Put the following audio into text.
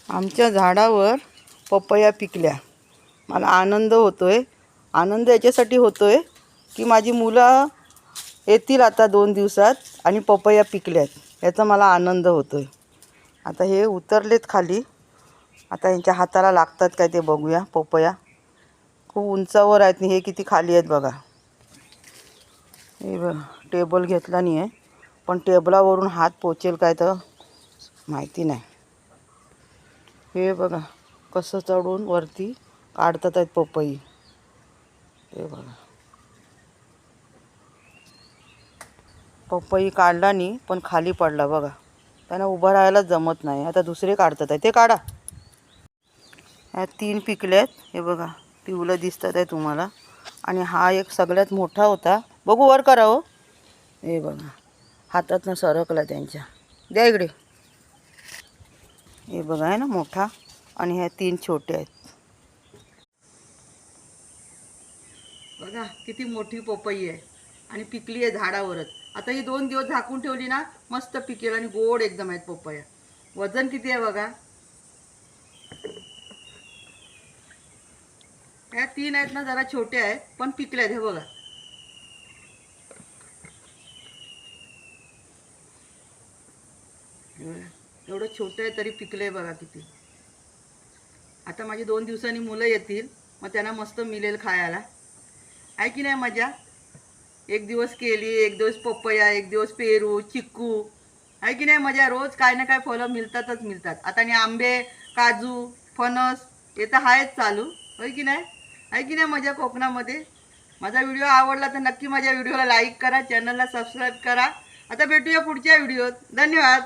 आमच्या झाडावर पपया पिकल्या. मला आनंद होतोय. आनंद याच्यासाठी होतोय की माझी मुलं येतील आता 2 दिवसात आणि पपया पिकल्यात याचा मला आनंद होतोय. आता हे उतरलेत खाली. आता यांच्या हाताला लागतात काय ते बघूया. पपया खूप उंचावर आहेत आणि हे किती खाली आहेत बघा. हे बघा, टेबल घेतला नाही आहे, पण टेबलावरून हात पोचेल काय तर माहिती नाही. हे बघा कसं चढून वरती काढतात आहेत पपई. हे बघा, पपई काढला नाही पण खाली पडला बघा. त्यांना उभं राहायलाच जमत नाही. आता दुसरे काढतात आहे, ते काढा. ह्या 3 पिकल्यात. हे बघा पिवलं दिसतात आहे तुम्हाला. आणि हा एक सगळ्यात मोठा होता. बघू वर करा हो. हे बघा हातातनं सरकला त्यांच्या. द्या इकडे. हे बघा आहे ना मोठा. आणि ह्या 3 छोटे आहेत. बघा किती मोठी पपई आहे आणि पिकली आहे झाडावरच. आता ही 2 दिवस झाकून ठेवली ना मस्त पिकेल आणि गोड एकदम आहेत पपया. वजन किती आहे बघा. ह्या 3 आहेत ना जरा छोटे आहेत पण पिकल्यात. हे बघा एवढं छोटं आहे तरी पिकलंय बघा किती. आता माझी 2 दिवसांनी मुलं येतील मग त्यांना मस्त मिळेल खायला. आहे की नाही मजा. एक दिवस केली, एक दिवस पपया, एक दिवस पेरू, चिक्कू. आहे की नाही मजा. रोज काय ना काय फळं मिळतातच मिळतात. आता आणि आंबे, काजू, फणस हे तर आहेच चालू. होय की नाही. आहे की नाही मजा कोकणामध्ये. माझा व्हिडिओ आवडला तर नक्की माझ्या व्हिडिओला लाईक करा, चॅनलला सबस्क्राईब करा. आता भेटूया पुढच्या व्हिडिओत. धन्यवाद.